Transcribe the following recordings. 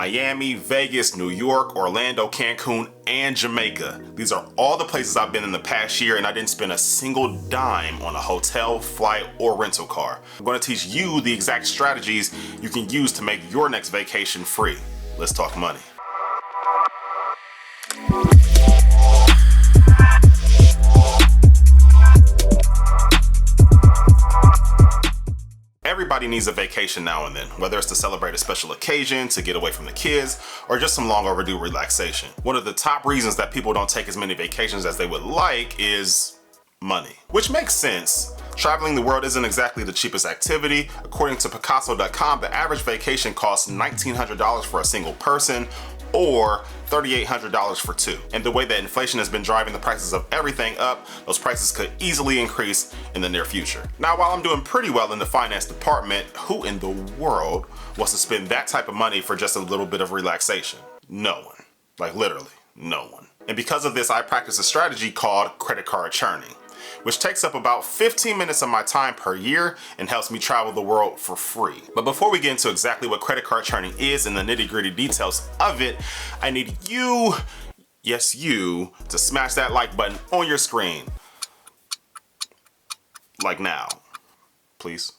Miami, Vegas, New York, Orlando, Cancun, and Jamaica. These are all the places I've been in the past year, and I didn't spend a single dime on a hotel, flight, or rental car. I'm going to teach you the exact strategies you can use to make your next vacation free. Let's talk money. Everybody needs a vacation now and then, whether it's to celebrate a special occasion, to get away from the kids, or just some long overdue relaxation. One of the top reasons that people don't take as many vacations as they would like is money, which makes sense. Traveling the world isn't exactly the cheapest activity. According to Picasso.com, the average vacation costs $1,900 for a single person, or $3,800 for two. And the way that inflation has been driving the prices of everything up, those prices could easily increase in the near future. Now, while I'm doing pretty well in the finance department, who in the world wants to spend that type of money for just a little bit of relaxation? No one. Like literally, no one. And because of this, I practice a strategy called credit card churning, which takes up about 15 minutes of my time per year and helps me travel the world for free. But before we get into exactly what credit card churning is and the nitty-gritty details of it, I need you, yes you, to smash that like button on your screen. Like now, please.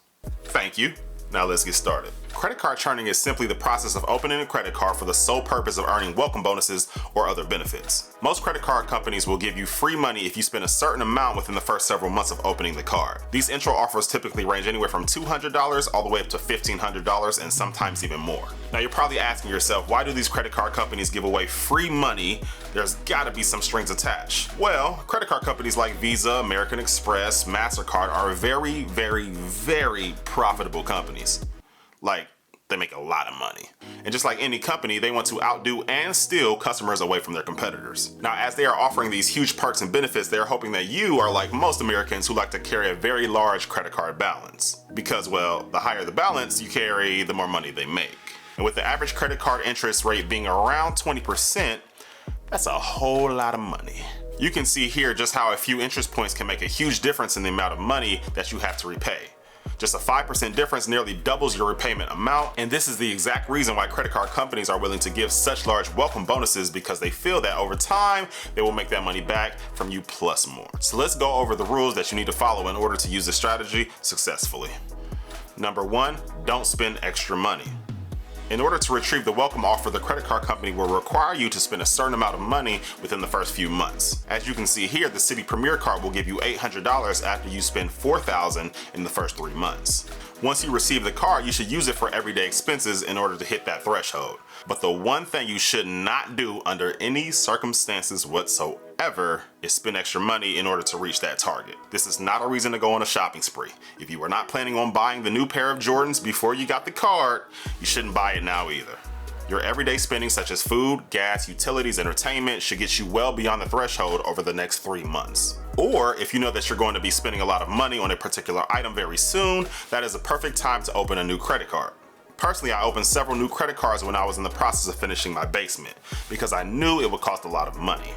Thank you. Now let's get started. Credit card churning is simply the process of opening a credit card for the sole purpose of earning welcome bonuses or other benefits. Most credit card companies will give you free money if you spend a certain amount within the first several months of opening the card. These intro offers typically range anywhere from $200 all the way up to $1,500 and sometimes even more. Now you're probably asking yourself, why do these credit card companies give away free money? There's gotta be some strings attached. Well, credit card companies like Visa, American Express, MasterCard are very, very, very profitable companies. Like, they make a lot of money. And just like any company, they want to outdo and steal customers away from their competitors. Now, as they are offering these huge perks and benefits, they are hoping that you are like most Americans who like to carry a very large credit card balance. Because, well, the higher the balance you carry, the more money they make. And with the average credit card interest rate being around 20%, that's a whole lot of money. You can see here just how a few interest points can make a huge difference in the amount of money that you have to repay. Just a 5% difference nearly doubles your repayment amount, and this is the exact reason why credit card companies are willing to give such large welcome bonuses, because they feel that over time, they will make that money back from you plus more. So let's go over the rules that you need to follow in order to use this strategy successfully. Number 1, don't spend extra money. In order to retrieve the welcome offer, the credit card company will require you to spend a certain amount of money within the first few months. As you can see here, the Citi Premier card will give you $800 after you spend $4,000 in the first 3 months. Once you receive the card, you should use it for everyday expenses in order to hit that threshold. But the one thing you should not do under any circumstances whatsoever is spend extra money in order to reach that target. This is not a reason to go on a shopping spree. If you were not planning on buying the new pair of Jordans before you got the card, you shouldn't buy it now either. Your everyday spending such as food, gas, utilities, entertainment should get you well beyond the threshold over the next 3 months. Or if you know that you're going to be spending a lot of money on a particular item very soon, that is a perfect time to open a new credit card. Personally, I opened several new credit cards when I was in the process of finishing my basement because I knew it would cost a lot of money.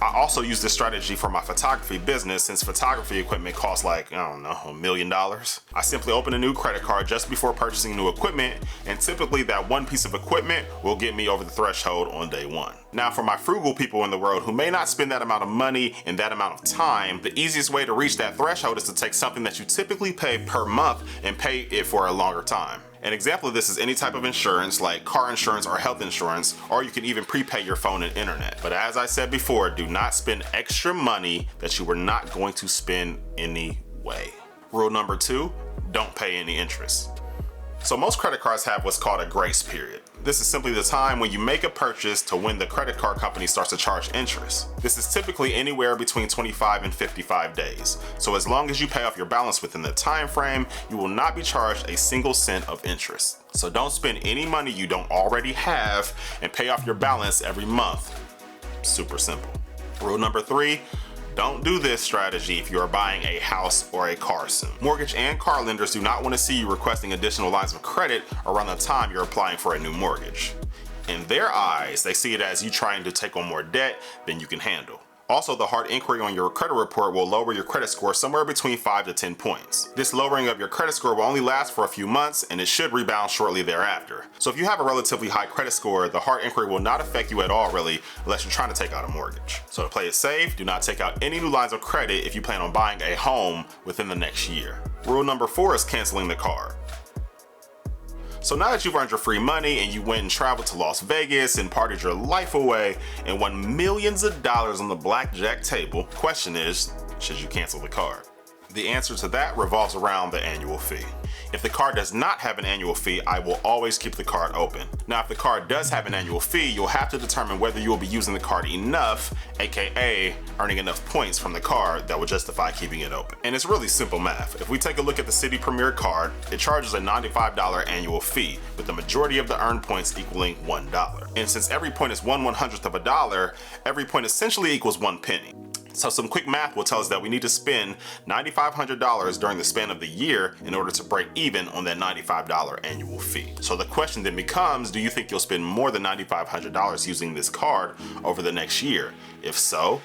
I also use this strategy for my photography business, since photography equipment costs like, I don't know, $1 million. I simply open a new credit card just before purchasing new equipment, and typically that one piece of equipment will get me over the threshold on day 1. Now, for my frugal people in the world who may not spend that amount of money in that amount of time, the easiest way to reach that threshold is to take something that you typically pay per month and pay it for a longer time. An example of this is any type of insurance like car insurance or health insurance, or you can even prepay your phone and internet. But as I said before, do not spend extra money that you were not going to spend anyway. Rule number 2, don't pay any interest. So most credit cards have what's called a grace period. This is simply the time when you make a purchase to when the credit card company starts to charge interest. This is typically anywhere between 25 and 55 days. So as long as you pay off your balance within the time frame, you will not be charged a single cent of interest. So don't spend any money you don't already have and pay off your balance every month. Super simple. Rule number 3, don't do this strategy if you are buying a house or a car soon. Mortgage and car lenders do not want to see you requesting additional lines of credit around the time you're applying for a new mortgage. In their eyes, they see it as you trying to take on more debt than you can handle. Also, the hard inquiry on your credit report will lower your credit score somewhere between 5 to 10 points. This lowering of your credit score will only last for a few months, and it should rebound shortly thereafter. So if you have a relatively high credit score, the hard inquiry will not affect you at all really, unless you're trying to take out a mortgage. So to play it safe, do not take out any new lines of credit if you plan on buying a home within the next year. Rule number 4 is canceling the card. So now that you've earned your free money and you went and traveled to Las Vegas and partied your life away and won millions of dollars on the blackjack table, question is, should you cancel the card? The answer to that revolves around the annual fee. If the card does not have an annual fee, I will always keep the card open. Now, if the card does have an annual fee, you'll have to determine whether you will be using the card enough, aka earning enough points from the card that will justify keeping it open. And it's really simple math. If we take a look at the City Premier card, it charges a $95 annual fee, with the majority of the earned points equaling $1. And since every point is 1/100th of a dollar, every point essentially equals 1 penny. So some quick math will tell us that we need to spend $9,500 during the span of the year in order to break even on that $95 annual fee. So the question then becomes, do you think you'll spend more than $9,500 using this card over the next year? If so,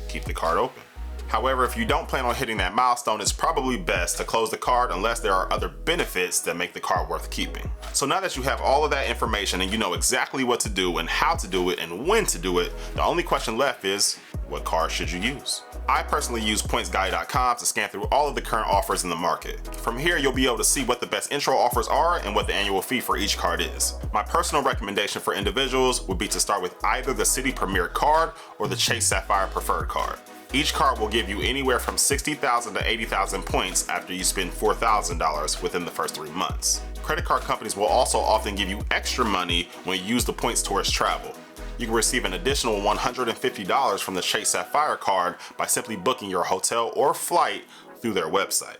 keep the card open. However, if you don't plan on hitting that milestone, it's probably best to close the card unless there are other benefits that make the card worth keeping. So now that you have all of that information and you know exactly what to do and how to do it and when to do it, the only question left is, what card should you use? I personally use pointsguide.com to scan through all of the current offers in the market. From here, you'll be able to see what the best intro offers are and what the annual fee for each card is. My personal recommendation for individuals would be to start with either the City Premier card or the Chase Sapphire Preferred card. Each card will give you anywhere from 60,000 to 80,000 points after you spend $4,000 within the first 3 months. Credit card companies will also often give you extra money when you use the points towards travel. You can receive an additional $150 from the Chase Sapphire card by simply booking your hotel or flight through their website.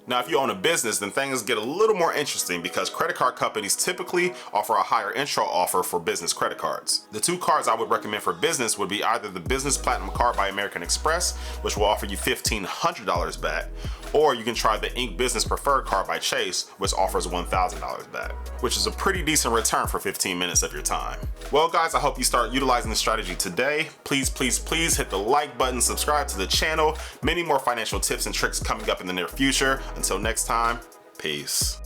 Now, if you own a business, then things get a little more interesting because credit card companies typically offer a higher intro offer for business credit cards. The 2 cards I would recommend for business would be either the Business Platinum card by American Express, which will offer you $1,500 back, or you can try the Ink Business Preferred card by Chase, which offers $1,000 back, which is a pretty decent return for 15 minutes of your time. Well guys, I hope you start utilizing this strategy today. Please hit the like button, subscribe to the channel. Many more financial tips and tricks coming up in the near future. Until next time, peace.